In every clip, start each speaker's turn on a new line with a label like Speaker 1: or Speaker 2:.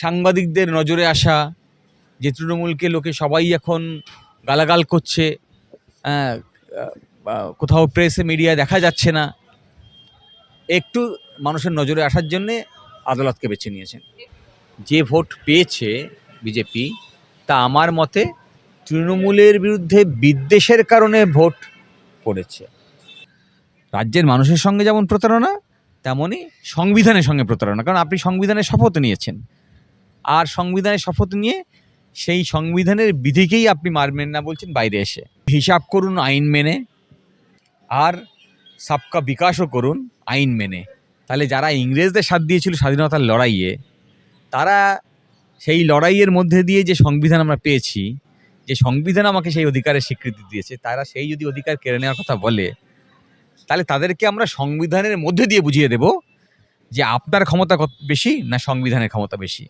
Speaker 1: সাংবাদিকদের নজরে আসা, যে তৃণমূলকে লোকে সবাই এখন গালাগাল করছে, কোথাও প্রেসে মিডিয়া দেখা যাচ্ছে না, একটু মানুষের নজরে আসার জন্যে আদালতকে বেছে নিয়েছেন। যে ভোট পেয়েছে বিজেপি, তা আমার মতে তৃণমূলের বিরুদ্ধে বিদ্বেষের কারণে ভোট পড়েছে। রাজ্যের মানুষের সঙ্গে যেমন প্রতারণা, তেমনই সংবিধানের সঙ্গে প্রতারণা। কারণ আপনি সংবিধানের শপথ নিয়েছেন, আর সংবিধানের শপথ নিয়ে সেই সংবিধানের বিধিকেই আপনি মানবেন না বলছেন বাইরে এসে। হিসাব করুন আইন মেনে, আর সবকা বিকাশও করুন আইন মেনে। তাহলে যারা ইংরেজদের সাথ দিয়েছিল স্বাধীনতার লড়াইয়ে, তারা সেই লড়াইয়ের মধ্যে দিয়ে যে সংবিধান আমরা পেয়েছি, যে সংবিধান আমাকে সেই অধিকারের স্বীকৃতি দিয়েছে, তারা সেই যদি অধিকার কেড়ে নেওয়ার কথা বলে, তাহলে তাদেরকে আমরা সংবিধানের মধ্যে দিয়ে বুঝিয়ে দেব যে আপনার ক্ষমতা বেশি না সংবিধানের ক্ষমতা বেশি।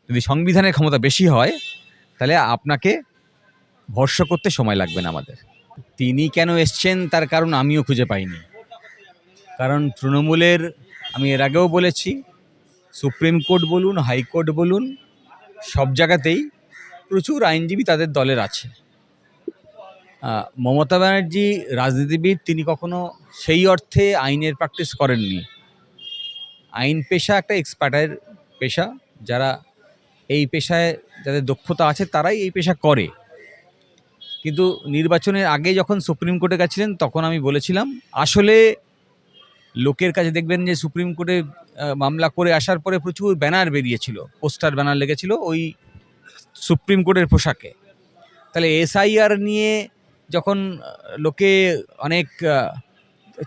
Speaker 1: যদি সংবিধানের ক্ষমতা বেশি হয়, তাহলে আপনাকে ভর্ৎস করতে সময় লাগবে না আমাদের। তিনি কেন এসছেন তার কারণ আমিও খুঁজে পাইনি। কারণ তৃণমূলের, আমি এর আগেও বলেছি, সুপ্রিম কোর্ট বলুন, হাইকোর্ট বলুন, সব জায়গাতেই প্রচুর আইনজীবী তাদের দলের আছে। মমতা ব্যানার্জি রাজনীতিবিদ, তিনি কখনো সেই অর্থে আইনের প্র্যাকটিস করেননি। আইন পেশা একটা এক্সপার্টের পেশা, যারা এই পেশায় যাদের দক্ষতা আছে তারাই এই পেশা করে। কিন্তু নির্বাচনের আগে যখন সুপ্রিম কোর্টে গেছিলেন, তখন আমি বলেছিলাম আসলে লোকের কাছে দেখবেন যে সুপ্রিম কোর্টে মামলা করে আসার পরে প্রচুর ব্যানার বেরিয়েছিল, পোস্টার ব্যানার লেগেছিল ওই সুপ্রিম কোর্টের পোশাকে। তাহলে এসআইআর নিয়ে যখন লোকে অনেক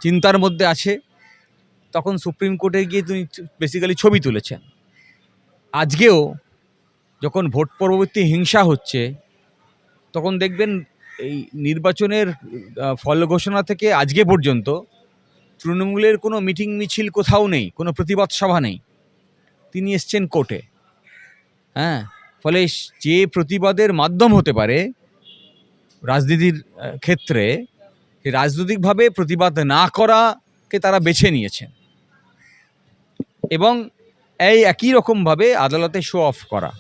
Speaker 1: চিন্তার মধ্যে আছে, তখন সুপ্রিম কোর্টে গিয়ে তিনি বেসিক্যালি ছবি তুলেছেন। আজকেও যখন ভোট পরবর্তী হিংসা হচ্ছে, তখন দেখবেন এই নির্বাচনের ফল ঘোষণা থেকে আজকে পর্যন্ত তৃণমূলের কোনো মিটিং মিছিল কোথাও নেই, কোনো প্রতিবাদ সভা নেই। তিনি এসছেন কোর্টে। ফলে যে প্রতিবাদের মাধ্যম হতে পারে রাজনীতির ক্ষেত্রে, রাজনৈতিকভাবে প্রতিবাদ না করাকে তারা বেছে নিয়েছেন, এবং এই একই রকমভাবে আদালতে শো অফ করা।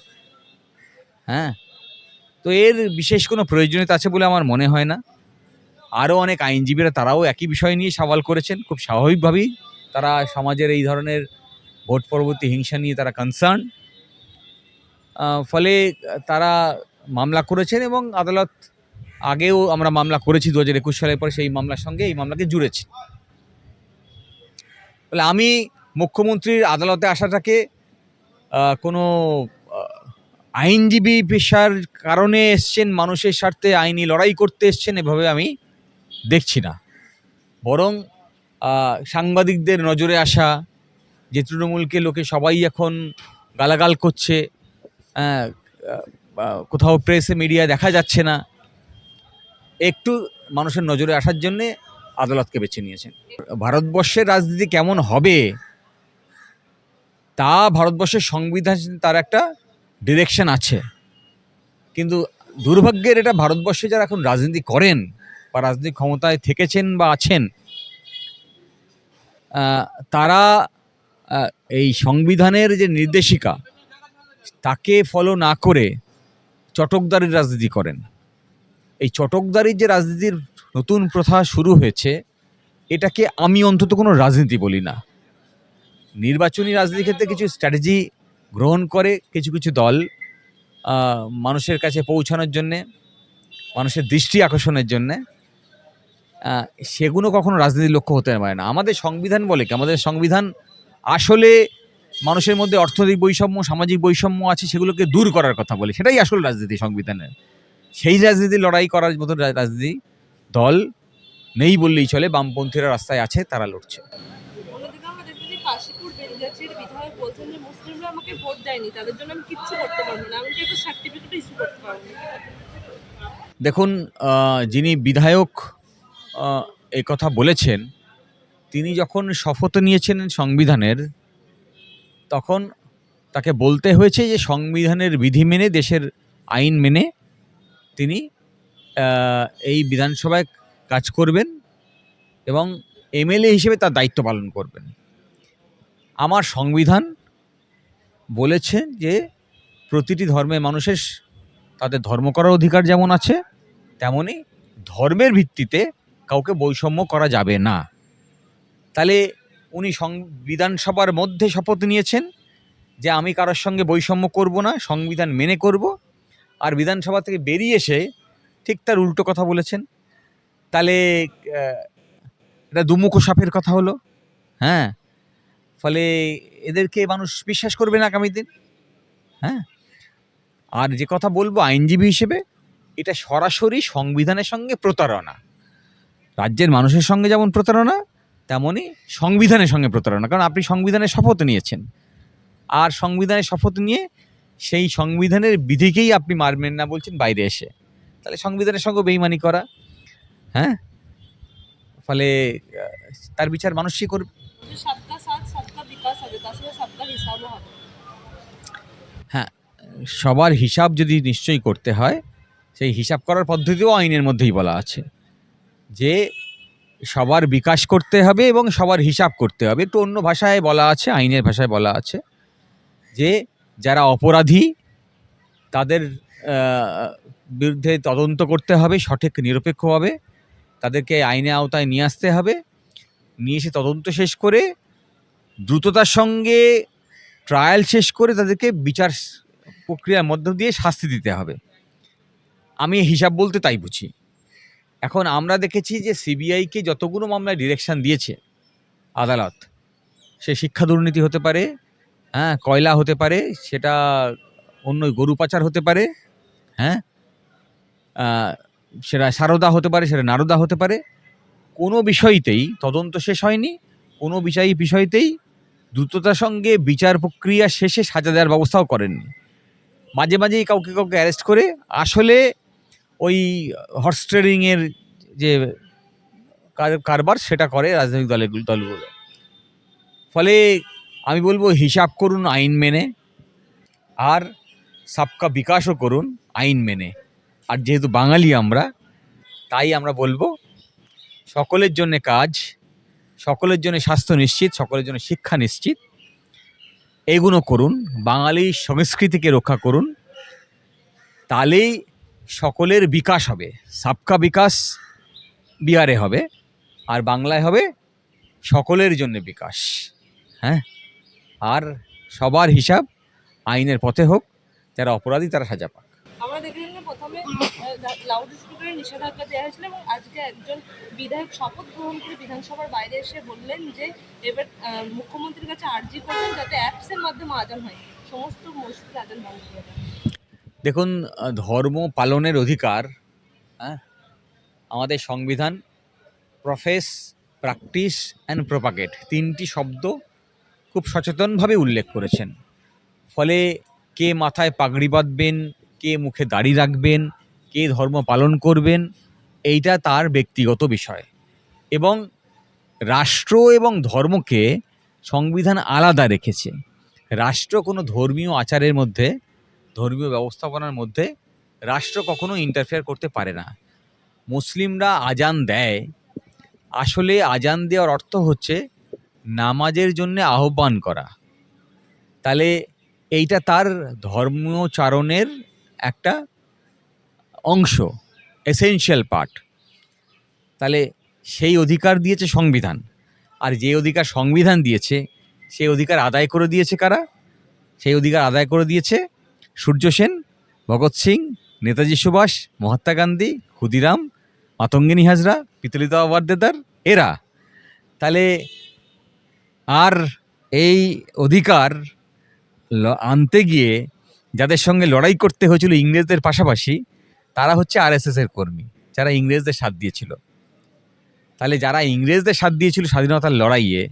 Speaker 1: তো এর বিশেষ কোনো প্রয়োজনীয়তা আছে বলে আমার মনে হয় না। আরও অনেক আইনজীবীরা তারাও একই বিষয় নিয়ে সওয়াল করেছেন। খুব স্বাভাবিকভাবেই তারা সমাজের এই ধরনের ভোট পরবর্তী হিংসা নিয়ে তারা কনসার্ন। ফলে তারা মামলা করেছেন, এবং আদালত, আগেও আমরা মামলা করেছি 2021 সালের পরে, সেই মামলার সঙ্গে এই মামলাকে জুড়েছি। ফলে আমি মুখ্যমন্ত্রীর আদালতে আসাটাকে কোনো আইনজীবী পেশার কারণে এসছেন, মানুষের স্বার্থে আইনি লড়াই করতে এসছেন, এভাবে আমি দেখছি না। বরং সাংবাদিকদের নজরে আসা, যে তৃণমূলকে লোকে সবাই এখন গালাগাল করছে, কোথাও প্রেসে মিডিয়া দেখা যাচ্ছে না, একটু মানুষের নজরে আসার জন্যে আদালতকে বেছে নিয়েছেন। ভারতবর্ষের রাজনীতি কেমন হবে তা ভারতবর্ষের সংবিধান, তার একটা ডিরেকশন আছে। কিন্তু দুর্ভাগ্যের, এটা ভারতবর্ষে যারা এখন রাজনীতি করেন বা রাজনৈতিক ক্ষমতায় থেকেছেন বা আছেন, তারা এই সংবিধানের যে নির্দেশিকা তাকে ফলো না করে চটকদারির রাজনীতি করেন। এই চটকদারির যে রাজনীতির নতুন প্রথা শুরু হয়েছে, এটাকে আমি অন্তত কোনো রাজনীতি বলি না। নির্বাচনী রাজনীতির ক্ষেত্রে কিছু স্ট্র্যাটেজি গ্রহণ করে কিছু কিছু দল, মানুষের কাছে পৌঁছানোর জন্যে, মানুষের দৃষ্টি আকর্ষণের জন্যে, সেগুলো কখনো রাজনীতির লক্ষ্য হতে পারে না। আমাদের সংবিধান বলে কি? আমাদের সংবিধান আসলে মানুষের মধ্যে অর্থনৈতিক বৈষম্য, সামাজিক বৈষম্য আছে, সেগুলোকে দূর করার কথা বলে। সেটাই আসল রাজনীতি সংবিধানের। সেই রাজনীতি লড়াই করার মতো রাজনীতি দল নেই বললেই চলে। বামপন্থীরা রাস্তায় আছে, তারা লড়ছে। দেখুন, যিনি বিধায়ক এই কথা বলেছেন, তিনি যখন শপথ নিয়েছেন সংবিধানের, তখন তাকে বলতে হয়েছে যে সংবিধানের বিধি মেনে, দেশের আইন মেনে তিনি এই বিধানসভায় কাজ করবেন এবং এমএলএ হিসেবে তার দায়িত্ব পালন করবেন। আমার সংবিধান বলেছেন যে প্রতিটি ধর্মের মানুষের তাদের ধর্ম করার অধিকার যেমন আছে, তেমনি ধর্মের ভিত্তিতে কাউকে বৈষম্য করা যাবে না। তাহলে উনি বিধানসভার মধ্যে শপথ নিয়েছেন যে আমি কারোর সঙ্গে বৈষম্য করব না, সংবিধান মেনে করব, আর বিধানসভা থেকে বেরিয়ে এসে ঠিক তার উল্টো কথা বলেছেন। তাহলে এটা দুমুখো সাপের কথা হলো। হ্যাঁ, ফলে এদেরকে মানুষ বিশ্বাস করবে না আগামী দিন। হ্যাঁ, আর যে কথা বলবো আইনজীবী হিসেবে, এটা সরাসরি সংবিধানের সঙ্গে প্রতারণা। রাজ্যের মানুষের সঙ্গে যেমন প্রতারণা, তেমনই সংবিধানের সঙ্গে প্রতারণা। কারণ আপনি সংবিধানের শপথ নিয়েছেন, আর সংবিধানের শপথ নিয়ে সেই সংবিধানের বিধিকেই আপনি মানবেন না বলছেন বাইরে এসে, তাহলে সংবিধানের সঙ্গে বেইমানি করা। হ্যাঁ, ফলে তার বিচার মানুষই করবে। হ্যাঁ, সবার হিসাব যদি নিশ্চয়ই করতে হয়, সেই হিসাব করার পদ্ধতিও আইনের মধ্যেই বলা আছে যে সবার বিকাশ করতে হবে এবং সবার হিসাব করতে হবে। একটু অন্য ভাষায় বলা আছে, আইনের ভাষায় বলা আছে যে যারা অপরাধী তাদের বিরুদ্ধে তদন্ত করতে হবে সঠিক নিরপেক্ষভাবে, তাদেরকে আইনের আওতায় নিয়ে আসতে হবে, নিয়ে এসে তদন্ত শেষ করে দ্রুততার সঙ্গে ট্রায়াল শেষ করে তাদেরকে বিচার প্রক্রিয়ার মধ্য দিয়ে শাস্তি দিতে হবে। আমি হিসাব বলতে তাই বুঝি। এখন আমরা দেখেছি যে সিবিআইকে যতগুলো মামলায় ডিরেকশন দিয়েছে আদালত, সে শিক্ষা দুর্নীতি হতে পারে, হ্যাঁ, কয়লা হতে পারে, সেটা অন্য গরু পাচার হতে পারে, হ্যাঁ, সেটা সারদা হতে পারে, সেটা নারদা হতে পারে, কোনো বিষয়তেই তদন্ত শেষ হয়নি, কোনো বিষয়তেই দ্রুততার সঙ্গে বিচার প্রক্রিয়া শেষে সাজা দেওয়ার ব্যবস্থাও করেননি। মাঝে মাঝেই কাউকে অ্যারেস্ট করে আসলে ওই হর্স ট্রেডিংয়ের যে কারবার সেটা করে রাজনৈতিক দলগুলো। ফলে আমি বলবো হিসাব করুন আইন মেনে, আর সবকা বিকাশও করুন আইন মেনে। আর যেহেতু বাঙালি আমরা, তাই আমরা বলবো সকলের জন্য কাজ, সকলের জন্য স্বাস্থ্য নিশ্চিত, সকলের জন্য শিক্ষা নিশ্চিত, এগুলো করুন, বাঙালির সংস্কৃতিকে রক্ষা করুন, তাহলেই সকলের বিকাশ হবে। সবকা বিকাশ বিহারে হবে, আর বাংলায় হবে সকলের জন্য বিকাশ। হ্যাঁ, আর সবার হিসাব আইনের পথে হোক, যারা অপরাধী তারা সাজা পাক।
Speaker 2: আমরা দেখলাম যে প্রথমে লাউড স্পিকারে নিষেধাজ্ঞা দেওয়া হয়েছিল, এবং আজকে একজন বিধায়ক শপথ গ্রহণ করে বিধানসভার বাইরে এসে বললেন যে এবার মুখ্যমন্ত্রীর কাছে আর্জি করবেন যাতে অ্যাপসের মাধ্যমে আজান হয়, সমস্ত মসজিদে আজান বন্ধ করে দেয়।
Speaker 1: দেখুন, ধর্ম পালনের অধিকার, হ্যাঁ, আমাদের সংবিধান প্রফেস, প্র্যাকটিস অ্যান্ড প্রপাগেট তিনটি শব্দ খুব সচেতনভাবে উল্লেখ করেছেন। ফলে কে মাথায় পাগড়ি বাঁধবেন, কে মুখে দাড়ি রাখবেন, কে ধর্ম পালন করবেন, এইটা তার ব্যক্তিগত বিষয়। এবং রাষ্ট্র এবং ধর্মকে সংবিধান আলাদা রেখেছে। রাষ্ট্র কোনো ধর্মীয় আচারের মধ্যে, ধর্মীয় ব্যবস্থাপনার মধ্যে রাষ্ট্র কখনো ইন্টারফেয়ার করতে পারে না। মুসলিমরা আজান দেয়, আসলে আজান দেওয়ার অর্থ হচ্ছে নামাজের জন্য আহ্বান করা। তাহলে এইটা তার ধর্মচারণের একটা অংশ, এসেনশিয়াল পার্ট। তাহলে সেই অধিকার দিয়েছে সংবিধান, আর যে অধিকার সংবিধান দিয়েছে সেই অধিকার আদায় করে দিয়েছে কারা? সেই অধিকার আদায় করে দিয়েছে সূর্য সেন, ভগৎ সিং, নেতাজি সুভাষ, মহাত্মা গান্ধী, ক্ষুদিরাম, মাতঙ্গিনী হাজরা, পিতলিতা ওয়াদ্দেদার, এরা। তাহলে আর এই অধিকার আনতে গিয়ে যাদের সঙ্গে লড়াই করতে হয়েছিল ইংরেজদের পাশাপাশি, তারা হচ্ছে আরএসএসের কর্মী, যারা ইংরেজদের সাথ দিয়েছিল। তাহলে যারা ইংরেজদের সাথ দিয়েছিল স্বাধীনতার লড়াইয়ে,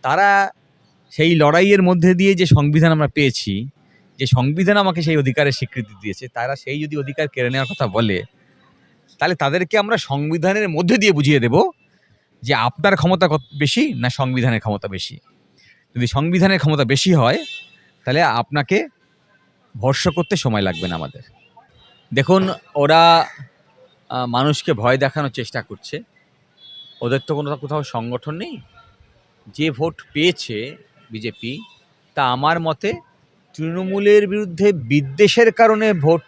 Speaker 1: তারা সেই লড়াইয়ের মধ্যে দিয়ে যে সংবিধান আমরা পেয়েছি, যে সংবিধান আমাকে সেই অধিকারের স্বীকৃতি দিয়েছে, তারা সেই যদি অধিকার কেড়ে নেওয়ার কথা বলে, তাহলে তাদেরকে আমরা সংবিধানের মধ্যে দিয়ে বুঝিয়ে দেব যে আপনার ক্ষমতা বেশি না সংবিধানের ক্ষমতা বেশি। যদি সংবিধানের ক্ষমতা বেশি হয়, তাহলে আপনাকে ভরসা করতে সময় লাগবে না আমাদের। দেখুন, ওরা মানুষকে ভয় দেখানোর চেষ্টা করছে। ওদের তো কোথাও সংগঠন নেই। যে ভোট পেয়েছে বিজেপি, তা আমার মতে তৃণমূলের বিরুদ্ধে বিদ্বেষের কারণে ভোট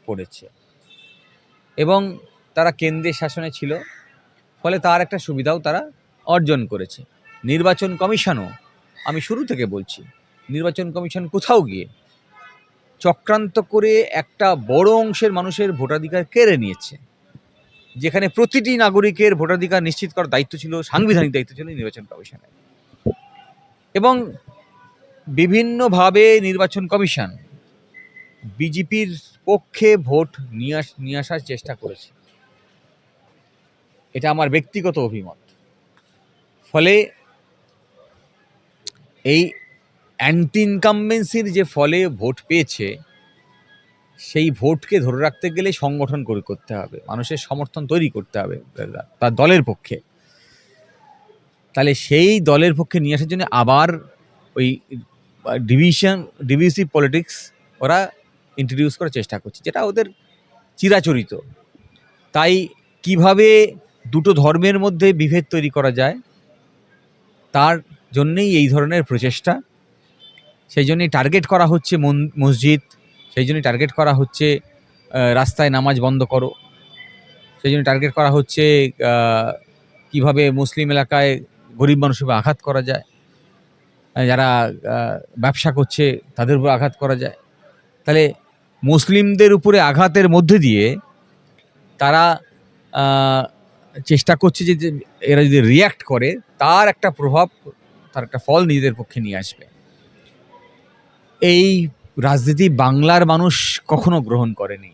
Speaker 1: পড়েছে এবং তারা কেন্দ্রের শাসনে ছিল, ফলে তার একটা সুবিধাও তারা অর্জন করেছে। নির্বাচন কমিশনও, আমি শুরু থেকে বলছি, নির্বাচন কমিশন কোথাও গিয়ে চক্রান্ত করে একটা বড় অংশের মানুষের ভোটাধিকার কেড়ে নিয়েছে, যেখানে প্রতিটি নাগরিকের ভোটাধিকার নিশ্চিত করার দায়িত্ব ছিল, সাংবিধানিক দায়িত্ব ছিল নির্বাচন কমিশনের। এবং বিভিন্নভাবে নির্বাচন কমিশন বিজেপির পক্ষে ভোট নিয়ে আসার চেষ্টা করেছে, এটা আমার ব্যক্তিগত অভিমত। ফলে এই অ্যান্টি ইনকামবেন্সির যে ফলে ভোট পেয়েছে, সেই ভোটকে ধরে রাখতে গেলে সংগঠন করতে হবে, মানুষের সমর্থন তৈরি করতে হবে তার দলের পক্ষে। তাহলে সেই দলের পক্ষে নিয়ে আসার জন্য আবার ওই ডিভিসিভ পলিটিক্স ওরা ইন্ট্রোডিউস করার চেষ্টা করছে, যেটা ওদের চিরাচরিত। তাই কিভাবে দুটো ধর্মের মধ্যে বিভেদ তৈরি করা যায়, তার জন্যেই এই ধরনের প্রচেষ্টা। সেই জন্যই টার্গেট করা হচ্ছে মসজিদ, সেই জন্যই টার্গেট করা হচ্ছে রাস্তায় নামাজ বন্ধ করো, সেই জন্য টার্গেট করা হচ্ছে কিভাবে মুসলিম এলাকায় গরিব মানুষের উপর আঘাত করা যায়, যারা ব্যবসা করছে তাদের উপর আঘাত করা যায়। তাহলে মুসলিমদের উপরে আঘাতের মধ্যে দিয়ে তারা চেষ্টা করছে যে এরা যদি রিয়্যাক্ট করে, তার একটা প্রভাব, তার একটা ফল নিজেদের পক্ষে নিয়ে আসবে। এই রাজনীতি বাংলার মানুষ কখনো গ্রহণ করেনি।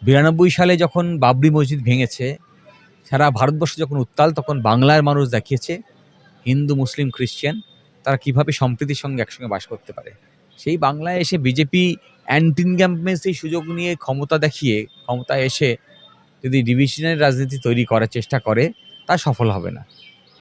Speaker 1: 92 সালে যখন বাবরি মসজিদ ভেঙেছে, সারা ভারতবর্ষ যখন উত্তাল, তখন বাংলার মানুষ দেখিয়েছে হিন্দু, মুসলিম, খ্রিশ্চান তারা কিভাবে সম্প্রীতির সঙ্গে একসঙ্গে বাস করতে পারে। সেই বাংলায় এসে বিজেপি অ্যান্টি ইনকামবেন্সি সুযোগ নিয়ে ক্ষমতায় এসে যদি ডিভিশনের রাজনীতি তৈরি করার চেষ্টা করে, তা সফল হবে না।